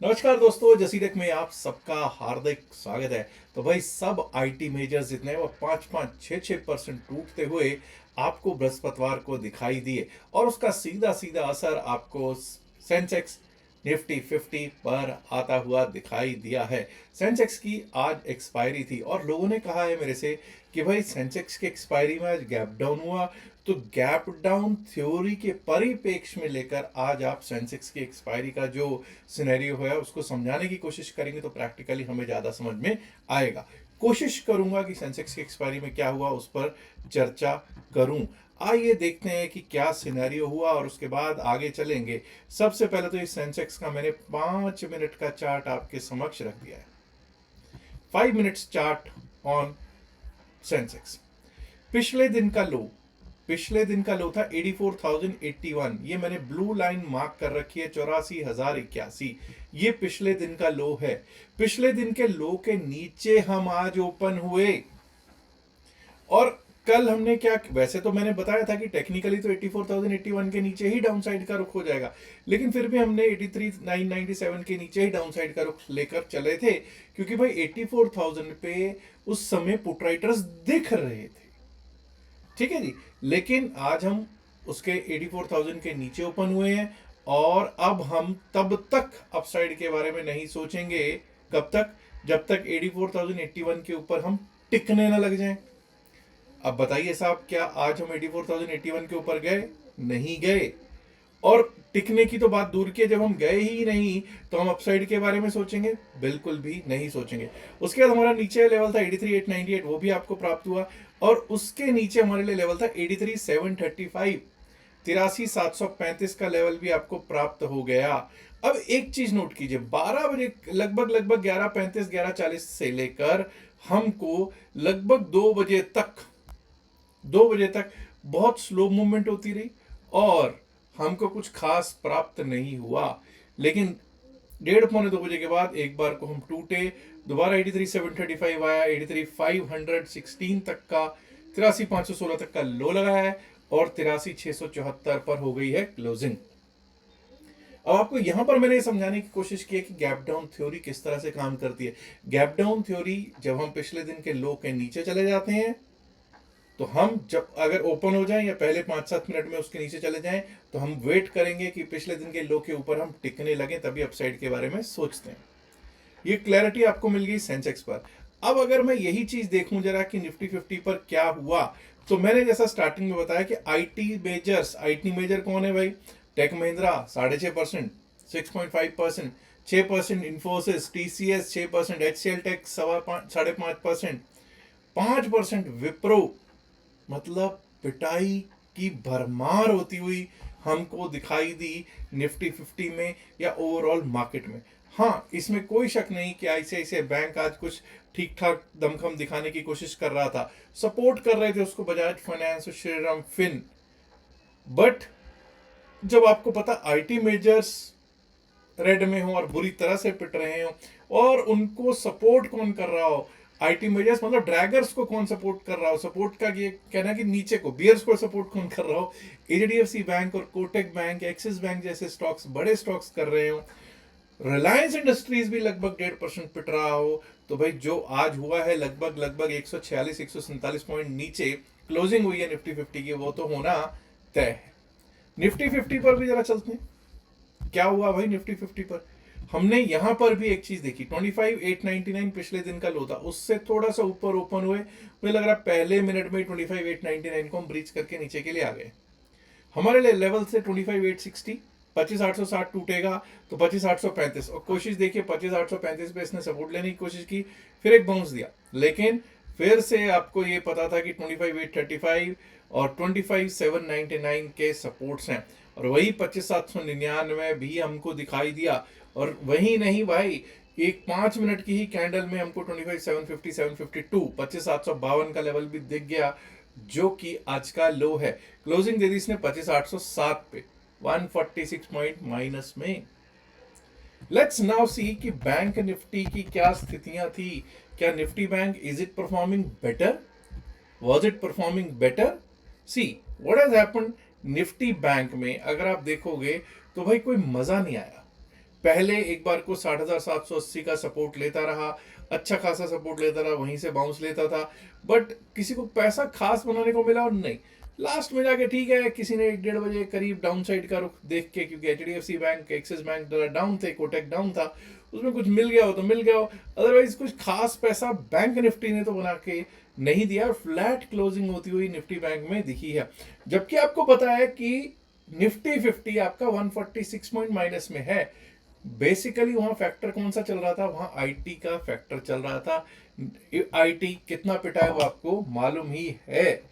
नमस्कार दोस्तों, जसीटेक में आप सबका हार्दिक स्वागत है। तो भाई सब आईटी मेजर्स जितने हैं वो 5-5, 6-6% टूटते हुए आपको बृहस्पतिवार को दिखाई दिए और उसका सीधा सीधा असर आपको सेंसेक्स निफ्टी 50 पर आता हुआ दिखाई दिया है। सेंसेक्स की आज एक्सपायरी थी और लोगों ने कहा है मेरे से कि भाई सेंसेक्स की एक्सपायरी में आज गैप डाउन हुआ, तो गैप डाउन थ्योरी के परिप्रेक्ष्य में लेकर आज आप सेंसेक्स की एक्सपायरी का जो सिनेरियो है उसको समझाने की कोशिश करेंगे तो प्रैक्टिकली हमें ज़्यादा समझ में आएगा। कोशिश करूंगा कि सेंसेक्स की एक्सपायरी में क्या हुआ उस पर चर्चा करूं। आइए देखते हैं कि क्या सिनेरियो हुआ और उसके बाद आगे चलेंगे। सबसे पहले तो इस सेंसेक्स का मैंने 5 मिनट का चार्ट आपके समक्ष रख दिया है। 5 मिनट्स चार्ट ऑन सेंसेक्स। पिछले दिन का लो था 84,081। ये मैंने ब्लू लाइन मार्क कर रखी है, 84,081। ये पिछले दिन का लो है। पिछले दिन के लो के नीचे हम आज ओपन हुए और कल हमने क्या, वैसे तो मैंने बताया था कि टेक्निकली तो 84,081 के नीचे ही डाउन साइड का रुख हो जाएगा, लेकिन फिर भी हमने 83,997 के नीचे ही डाउन साइड का रुख लेकर चले थे, क्योंकि भाई 84,000 पे उस समय पुट राइटर्स दिख रहे थे। ठीक है जी। लेकिन आज हम उसके 84,000 के नीचे ओपन हुए हैं और अब हम तब तक अपसाइड के बारे में नहीं सोचेंगे। कब तक? जब तक 84,081 के ऊपर हम टिकने ना लग जाएं। अब बताइए साहब, क्या आज हम 84,081 के ऊपर गए? नहीं गए। और टिकने की तो बात दूर की है, जब हम गए ही नहीं तो हम अपसाइड के बारे में सोचेंगे? बिल्कुल भी नहीं सोचेंगे। उसके बाद हमारा नीचे लेवल था 83,898, वो भी आपको प्राप्त हुआ। और उसके नीचे हमारे लिए लेवल था 83,735, 83,735 का लेवल भी आपको प्राप्त हो गया। अब एक चीज नोट कीजिए, 12 बजे लगभग 11:35 11:40 से लेकर हमको लगभग 2 बजे तक बहुत स्लो मूवमेंट होती रही और हमको कुछ खास प्राप्त नहीं हुआ। लेकिन 1:30-2 बजे के बाद एक बार को हम टूटे, दोबारा 83,735 आया, 83,516 तक का, 83,516 तक का लो लगाया है और 83,674 पर हो गई है क्लोजिंग। अब आपको यहां पर मैंने समझाने की कोशिश की है कि गैप डाउन थ्योरी किस तरह से काम करती है। गैप डाउन थ्योरी, जब हम पिछले दिन के लो के नीचे चले जाते हैं तो हम जब अगर ओपन हो जाएं या पहले 5-7 मिनट में उसके नीचे चले जाएं तो हम वेट करेंगे कि पिछले दिन के लो के ऊपर हम टिकने लगे, तभी अपसाइड के बारे में सोचते हैं। ये क्लैरिटी आपको मिल गई सेंसेक्स पर। अब अगर मैं यही चीज देखूं जरा कि निफ्टी 50 पर क्या हुआ, तो मैंने जैसा स्टार्टिंग में बताया कि आईटी मेजर कौन है भाई? Tech Mahindra 6.5%, 6.5%, 6% Infosys, TCS 6%, HCL Tech 5.5%, 5% Wipro. मतलब पिटाई की भरमार होती हुई हमको दिखाई दी निफ्टी 50 में या ओवरऑल मार्केट में। हाँ, इसमें कोई शक नहीं कि आईसीआईसीआई बैंक आज कुछ ठीक ठाक दमखम दिखाने की कोशिश कर रहा था, सपोर्ट कर रहे थे उसको बजाज फाइनेंस और श्रीराम फिन। बट जब आपको पता आईटी मेजर्स रेड में हो और बुरी तरह से पिट रहे हो और उनको सपोर्ट कौन कर रहा हो, आईटी मेजर्स मतलब ड्रैगर्स को कौन सपोर्ट कर रहा हो, सपोर्ट का ये कहना कि नीचे को बियर्स को सपोर्ट कौन कर रहा हो, एचडीएफसी बैंक और कोटक बैंक, एक्सिस बैंक जैसे स्टॉक्स, बड़े स्टॉक्स कर रहे हो, रिलायंस इंडस्ट्रीज भी लगभग 1.5% पिट रहा हो, तो भाई जो आज हुआ है लगभग 146-147 पॉइंट नीचे क्लोजिंग हुई है निफ्टी 50 की, वो तो होना तय है। निफ्टी 50 पर भी जरा चलते हैं क्या हुआ भाई निफ्टी 50 पर। हमने यहां पर भी एक चीज देखी, 25,899 पिछले दिन का लो था, उससे थोड़ा सा ऊपर ओपन हुए, मुझे लग रहा है पहले मिनट में 25,899 को हम ब्रीच करके नीचे के लिए आ गए। हमारे लिए लेवल से 25,860, 25,860 टूटेगा तो 25,835, और कोशिश देखिए 25,835 पे इसने सपोर्ट लेने की कोशिश की, फिर एक बाउंस दिया, लेकिन फिर से आपको ये पता था कि 25,835 और 25,799 के सपोर्ट्स हैं, और वही 25,799 भी हमको दिखाई दिया। और वही नहीं भाई, एक 5 मिनट की ही कैंडल में हमको 25,750, 752, 25,752 का लेवल भी दिख गया, जो कि आज का लो है। क्लोजिंग दे दी इसने 25,807 पे, 146 पॉइंट माइनस में। लेट्स नाउ सी कि बैंक निफ्टी की क्या स्थितियां थी। क्या Nifty bank, is it performing better? Was it performing better? See what has happened Nifty bank में, अगर आप देखोगे तो भाई कोई मजा नहीं आया। पहले एक बार को 60,780 का सपोर्ट लेता रहा, अच्छा खासा सपोर्ट लेता रहा, वहीं से बाउंस लेता था, बट किसी को पैसा खास बनाने को मिला और नहीं। लास्ट में जाके ठीक है, किसी ने 1-1:30 बजे करीब डाउन साइड का रुख देख के, क्योंकि HDFC bank, axis bank down थे, कोटक डाउन था, उसमें कुछ मिल गया हो तो मिल गया हो, अदरवाइज कुछ खास पैसा बैंक निफ्टी ने तो बना के नहीं दिया, और फ्लैट क्लोजिंग होती हुई निफ्टी बैंक में दिखी है। जबकि आपको पता है कि निफ्टी 50 आपका 146 पॉइंट माइनस में है। बेसिकली वहां फैक्टर कौन सा चल रहा था? वहां आईटी का फैक्टर चल रहा था। आईटी कितना पिटा है वो आपको मालूम ही है।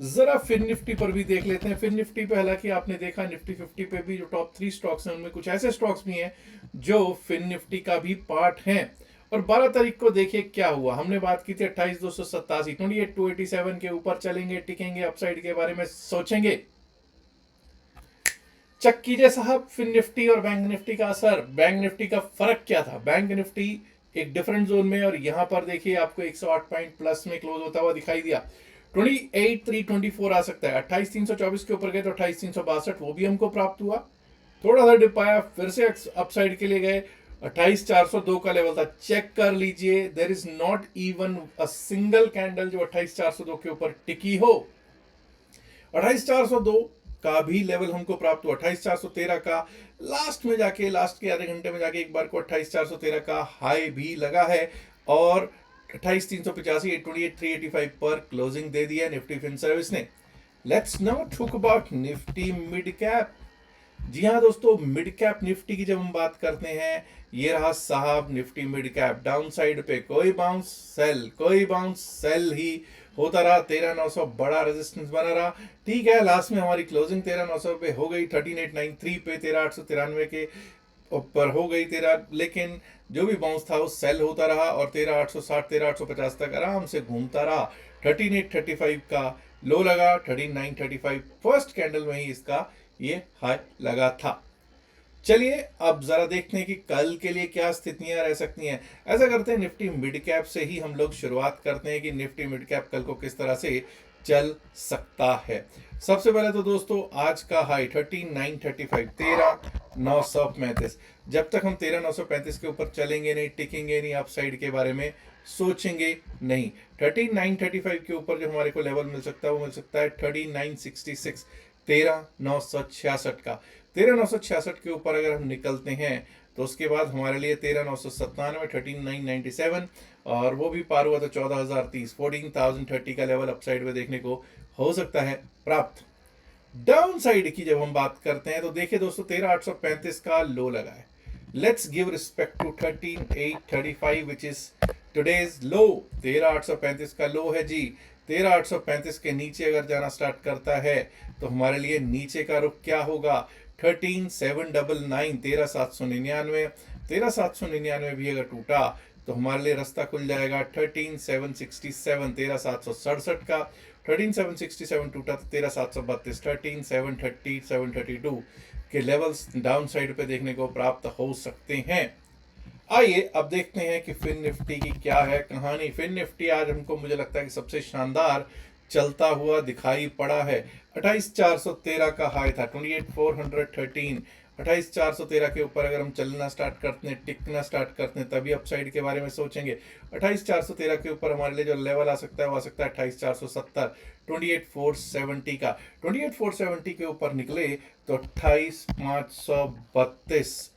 जरा फिन निफ्टी पर भी देख लेते हैं। फिन निफ्टी पे हालांकि आपने देखा निफ्टी 50 पे भी जो टॉप 3 स्टॉक्स हैं उनमें कुछ ऐसे स्टॉक्स भी हैं जो फिन निफ्टी का भी पार्ट हैं। और 12 तारीख को देखिए क्या हुआ। हमने बात की थी 28,287, 28,287 के ऊपर चलेंगे, टिकेंगे, अपसाइड के बारे में सोचेंगे। चेक कीजिए साहब फिन निफ्टी और बैंक निफ्टी का असर। बैंक निफ्टी का फर्क क्या था? बैंक निफ्टी एक डिफरेंट जोन में, और यहां पर देखिए आपको 108 पॉइंट प्लस में क्लोज होता हुआ दिखाई दिया। 28,324 आ सकता है। 28,324 के ऊपर गए तो 28,362 वो भी हमको प्राप्त हुआ। थोड़ा सा डिप आया, फिर से अपसाइड के लिए गए। 28,402 का लेवल था, चेक कर लीजिए। There is not even a single candle जो 28,402 के ऊपर टिकी हो। 28,402 का भी लेवल हमको प्राप्त हुआ। 28,413 का लास्ट में जाके, लास्ट के आधे घंटे में जाके एक बार को 28,413 का हाई भी लगा है, और 28,385, 28,385 पर क्लोजिंग दे दिया निफ्टी फिन सर्विस ने। Let's now talk about Nifty mid cap. जी हाँ दोस्तों, मिड कैप निफ्टी की जब हम बात करते हैं, ये रहा साहब Nifty mid cap. Down side पे कोई बाउंस सेल, कोई बाउंस सेल ही होता रहा। 13,900 बड़ा रेजिस्टेंस बना रहा। ठीक है, लास्ट में हमारी क्लोजिंग 13,900 पे हो गई, 13,893 पे, 13,893 के ऊपर हो गई लेकिन जो भी बाउंस था वो सेल होता रहा, और 13,860, 13,850 तक आराम से घूमता रहा। 13,835 का लो लगा, 13,935 फर्स्ट कैंडल में ही इसका ये हाई लगा था। चलिए अब जरा देखते हैं कि कल के लिए क्या स्थितियां रह सकती हैं। ऐसा करते हैं, निफ्टी मिड कैप से ही हम लोग शुरुआत करते हैं कि निफ्टी मिड कैप कल को किस तरह से चल सकता है। सबसे पहले तो दोस्तों आज का हाई 13,935, 13,935। जब तक हम 13,935 के ऊपर चलेंगे नहीं, टिकेंगे नहीं, अपसाइड के बारे में सोचेंगे नहीं। 13,935 के ऊपर जो हमारे को लेवल मिल सकता है वो मिल सकता है 13,966, 13,966 का। 13,966 के ऊपर अगर हम निकलते हैं तो उसके बाद हमारे लिए 13,997, 13,997, और वो भी पार हुआ तो 14,030, 14,030 का लेवल अपसाइड में देखने को हो सकता है प्राप्त। डाउन साइड की जब हम बात करते हैं तो देखिए दोस्तों 13,835 का लो लगा है। Let's give respect to 13,835 which is today's low. 13,835 का लो है जी। 13,835 के नीचे अगर जाना स्टार्ट करता है तो हमारे लिए नीचे का रुख क्या होगा? 13,799, 13,799, 13,799 भी अगर टूटा तो हमारे लिए रास्ता खुल जाएगा 13,767, 13,767 का। 13,767 टूटा तो 13,732, 13,730, 732 के लेवल्स डाउन साइड पे देखने को प्राप्त हो सकते हैं। आइए अब देखते हैं कि फिन निफ्टी की क्या है कहानी। फिन निफ्टी आज हमको मुझे लगता है कि सबसे शानदार चलता हुआ दिखाई पड़ा है। 28,413 का हाई था, 28,413। 28,413 के ऊपर अगर हम चलना स्टार्ट करते हैं, टिकना स्टार्ट करते हैं, तभी अपसाइड के बारे में सोचेंगे। 28,413 के ऊपर हमारे लिए जो लेवल आ सकता है वो आ सकता है 28,470, 28,470 का। 28,470 के ऊपर निकले तो 28,532,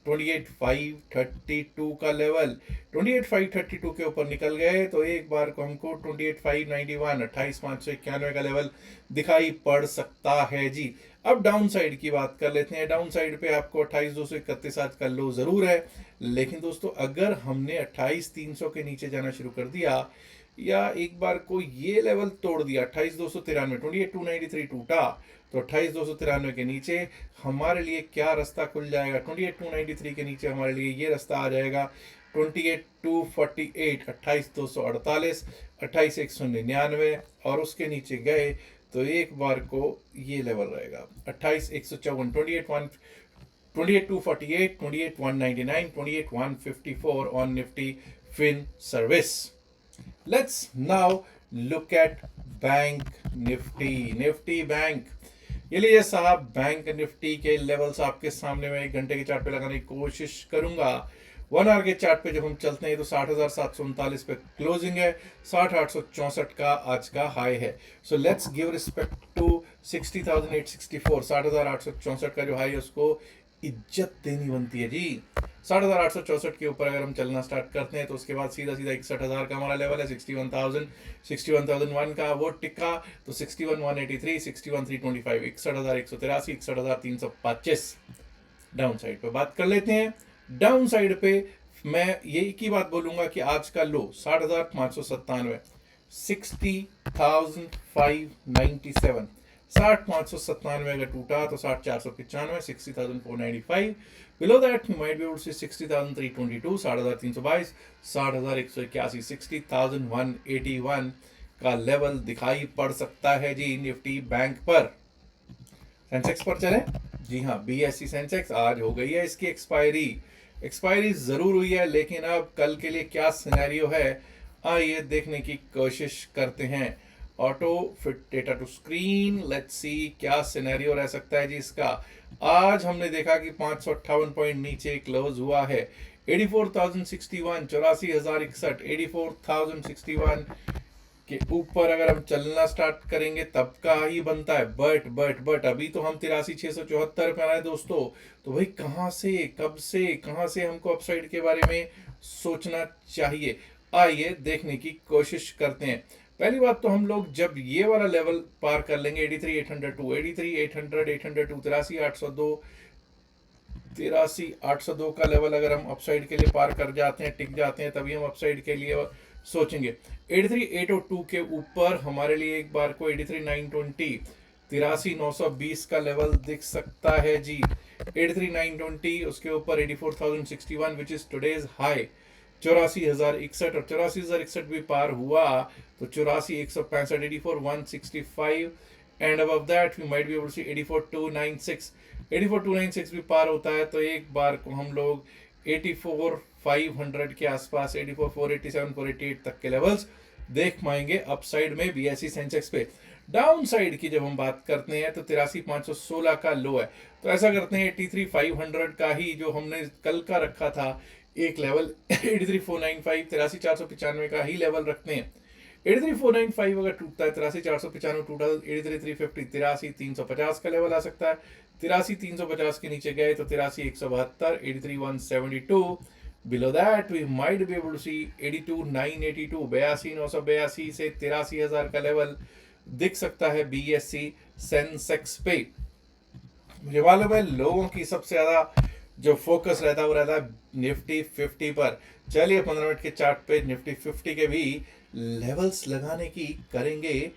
28,532 का लेवल। 28,532 के ऊपर निकल गए तो एक बार को हमको 28,591, 28,591 का लेवल दिखाई पड़ सकता है जी। अब डाउन साइड की बात कर लेते हैं। डाउन साइड पे आपको 28,231 आज का लो जरूर है, लेकिन दोस्तों अगर हमने 28,300 के नीचे जाना शुरू कर दिया, या एक बार को ये लेवल तोड़ दिया 28,293, 28,293 टूटा, तो 28,293 के नीचे हमारे लिए क्या रास्ता खुल जाएगा? 28,293 के नीचे हमारे लिए ये रास्ता आ जाएगा 28,248, 28,248, 28,199, और उसके नीचे गए तो एक बार को ये लेवल रहेगा 28,154, 28,248, 28,199, 28,154 on Nifty Fin Service. Let's now look at Bank Nifty. Nifty Bank ये लीजिए साहब, बैंक निफ्टी के लेवल्स आपके सामने मैं 1 घंटे के चार्ट पे लगाने की कोशिश करूंगा। 1 आवर के चार्ट पे जब हम चलते हैं तो 60,739 पे क्लोजिंग है, 60,864 का आज का हाई है। So let's give respect to 60,864, 60,864 का जो हाई है उसको इज्जत देनी बनती है जी। 60,864 के ऊपर अगर हम चलना स्टार्ट करते हैं तो उसके बाद सीधा सीधा 61,000 का हमारा लेवल है, 61,000, 61,001 का वो टिका, तो 61,183, 61,325, 61,183, 61,325। डाउन साइड पे बात कर लेते हैं। डाउन साइड पे मैं यही की बात बोलूंगा कि आज का लो 60,597, 60,597, 60,597 अगर टूटा तो 60,495, 60,495। Below that you might be able to see 60,322, 60,322, 60,181, 60,181 का लेवल दिखाई पड़ सकता है जी निफ्टी बैंक पर। सेंसेक्स पर चले जी हाँ, बीएससी सेंसेक्स आज हो गई है इसकी एक्सपायरी। एक्सपायरी जरूर हुई है, लेकिन अब कल के लिए क्या सिनेरियो है आइए देखने की कोशिश करते हैं। Auto fit data to screen, let's see क्या सिनेरियो रह सकता है जी इसका। आज हमने देखा कि 558 पॉइंट नीचे क्लोज हुआ है, 84,061, 84,061, 84,061 के ऊपर अगर हम चलना स्टार्ट करेंगे तब का ही बनता है। बट अभी तो हम 83,674 पे आए दोस्तों। तो भाई कहाँ से, कब से, कहाँ से हमको अपसाइड के बारे में सोचना चाहिए, आइए देखने की कोशिश करते हैं। पहली बात तो हम लोग जब ये वाला लेवल पार कर लेंगे 83,802, 83,800, 802, 83,802, 83,802 का लेवल अगर हम अपसाइड के लिए पार कर जाते हैं, टिक जाते हैं, तभी हम अपसाइड के लिए सोचेंगे। 83,802 के ऊपर हमारे लिए एक बार को 83,920, 83,920 का लेवल दिख सकता है जी। 83,920, उसके ऊपर 84,061 विच इज टुडेज हाई, 84,061, और 84,061 भी पार हुआ तो 84,165, 84,165 and above that we might be able to see 84,296। 84,296 भी पार होता है तो एक बार को हम लोग 84,500 के आसपास, 84,487, 488 तक के लेवल्स देख पाएंगे अपसाइड में बीएससी सेंसेक्स पे। डाउन साइड की जब हम बात करते हैं तो 83,516 का लो है, तो ऐसा करते हैं 83,500 का ही जो हमने कल का रखा था एक लेवल 83,495, 83,495 का ही लेवल रखते हैं। 83,495 अगर टूटता है, 83,495 टूटा तो 83,350, 83,350 का लेवल आ सकता है। 83,350 के नीचे गए तो 83,172, 83,172। Below that we might be able to see 82,982, 82,982 से 83,000 का लेवल दिख सकता है बीएससी सेंसेक्स पे। मुझे मालूम है लोगों की सबसे ज्यादा जो फोकस रहता है वो रहता है निफ्टी 50 पर। चलिए 15 मिनट के चार्ट पे निफ्टी 50 के भी लेवल्स लगाने की करेंगे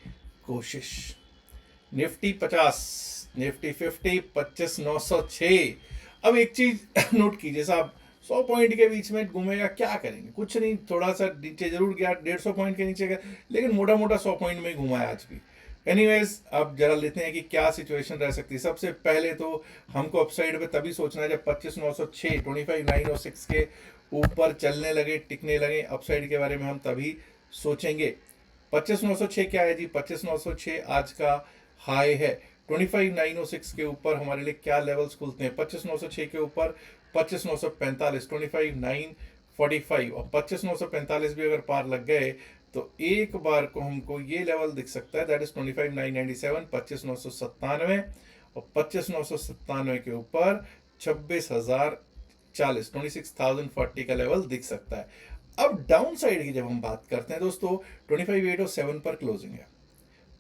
कोशिश। Nifty 50, Nifty 50, 25,906। अब एक चीज नोट कीजिए साहब, 100 पॉइंट के बीच में घूमेगा क्या करेंगे, कुछ नहीं, थोड़ा सा नीचे जरूर गया, 150 पॉइंट के नीचे गया, लेकिन मोटा मोटा 100 पॉइंट में घुमा है आज भी। एनीवेज अब जरा लेते हैं कि क्या सिचुएशन रह सकती है। सबसे पहले तो हमको अपसाइड पे तभी सोचना है जब 25,906, 25,906 के ऊपर चलने लगे, टिकने लगे। अपसाइड के बारे में हम तभी सोचेंगे। 25,906 क्या है जी, 25,906 आज का हाई है। 25,906 के ऊपर हमारे लिए क्या लेवल्स खुलते हैं, 25,906 के ऊपर 25,945, 25,945, और 25,945 भी अगर पार लग गए तो एक बार को हमको ये लेवल दिख सकता है, दैट इज 25,997, 25,997, और 25,997 के ऊपर 26,040, 26,040 का लेवल दिख सकता है। अब डाउन साइड की जब हम बात करते हैं दोस्तों, 25,807 पर क्लोजिंग है,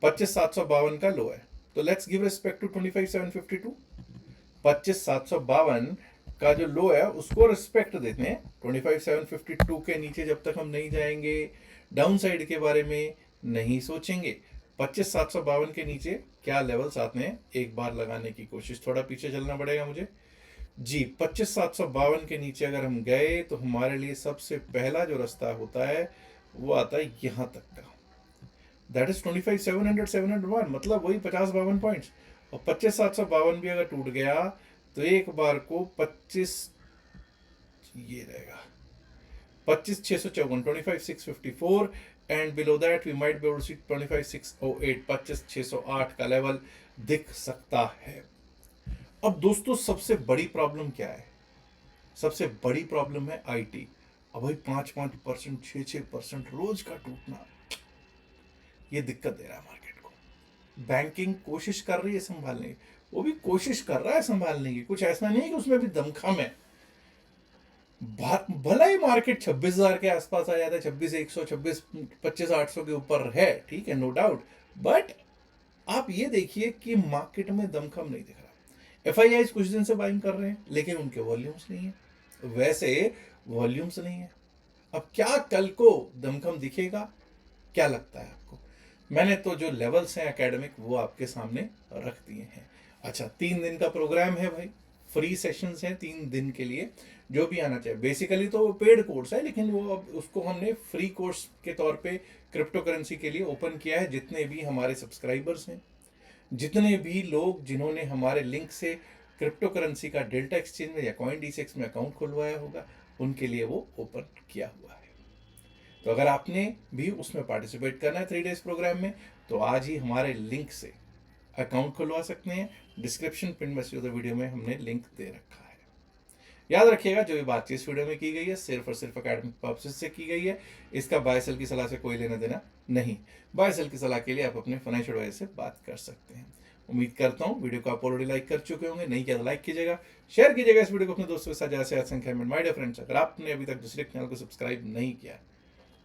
25,752 का लो है, तो लेट्स गिव रिस्पेक्ट टू 25,752। 25,752 का जो लो है उसको रिस्पेक्ट देते हैं। 25,752 के नीचे जब तक हम नहीं जाएंगे डाउन साइड के बारे में नहीं सोचेंगे। 25,752 के नीचे क्या लेवल्स आते हैं एक बार लगाने की कोशिश, थोड़ा पीछे चलना पड़ेगा मुझे जी। 25,752 के नीचे अगर हम गए तो हमारे लिए सबसे पहला जो रास्ता होता है वो आता है यहां तक का, दैट इज 25,700, 701, मतलब वही 50-52 पॉइंट्स। और 25,752 भी अगर टूट गया तो एक बार को 25 ये रहेगा, 25,654, 25,654, and below that we might be able to see 25,608, 25,608 का लेवल दिख सकता है। अब दोस्तों सबसे बड़ी प्रॉब्लम क्या है? सबसे बड़ी प्रॉब्लम है आईटी। अब भाई 5-5%, 6-6% रोज का टूटना, ये दिक्कत दे रहा है मार्केट को। बैंकिंग कोशिश कर रही है संभालने की, वो भी कोशिश कर रहा है संभालने की, कुछ ऐसा नहीं है कि उसमें भी दमखम है। भला ही मार्केट 26,000 के आसपास आ जाता है, 26,100, 25,800 के ऊपर है, ठीक है, नो डाउट। बट आप ये देखिए कि मार्केट में दमखम नहीं दिख रहा। एफआईआई कुछ दिन से बाइंग कर रहे हैं, लेकिन उनके वॉल्यूम्स नहीं है, वैसे वॉल्यूम्स नहीं है। अब क्या कल को दमखम दिखेगा? क्या लगता है आपको? मैंने तो जो लेवल्स हैं एकेडमिक वो आपके सामने रख दिए हैं। अच्छा, 3 दिन का प्रोग्राम है भाई, फ्री सेशंस हैं 3 दिन के लिए। जो भी आना चाहिए, बेसिकली तो वो पेड कोर्स है, लेकिन वो अब उसको हमने फ्री कोर्स के तौर पे क्रिप्टो करेंसी के लिए ओपन किया है। जितने भी हमारे सब्सक्राइबर्स हैं, जितने भी लोग जिन्होंने हमारे लिंक से क्रिप्टो करेंसी का डेल्टा एक्सचेंज में या कॉइन डीसेक्स में अकाउंट खुलवाया होगा, उनके लिए वो ओपन किया हुआ है। तो अगर आपने भी उसमें पार्टिसिपेट करना है 3 डेज प्रोग्राम में, तो आज ही हमारे लिंक से अकाउंट खुलवा सकते हैं। डिस्क्रिप्शन पिन में से वीडियो में हमने लिंक दे रखा है। याद रखिएगा, जो भी बातचीत इस वीडियो में की गई है सिर्फ और सिर्फ एकेडमिक पर्पसेस से की गई है। इसका बाय सेल की सलाह से कोई लेना देना नहीं। बाय सेल की सलाह के लिए आप अपने फाइनेंशियल एडवाइजर से बात कर सकते हैं। उम्मीद करता हूँ वीडियो को आप ऑलरेडी लाइक कर चुके होंगे, नहीं किया तो लाइक कीजिएगा, शेयर कीजिएगा इस वीडियो को अपने दोस्तों के साथ ज़्यादा से ज़्यादा संख्या में। माय डियर फ्रेंड्स, अगर आपने अभी तक दूसरे चैनल को सब्सक्राइब नहीं किया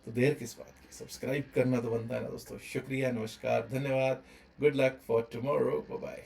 तो देर किस बात की, सब्सक्राइब करना तो बनता है ना दोस्तों। शुक्रिया, नमस्कार, धन्यवाद, good luck for tomorrow, bye bye.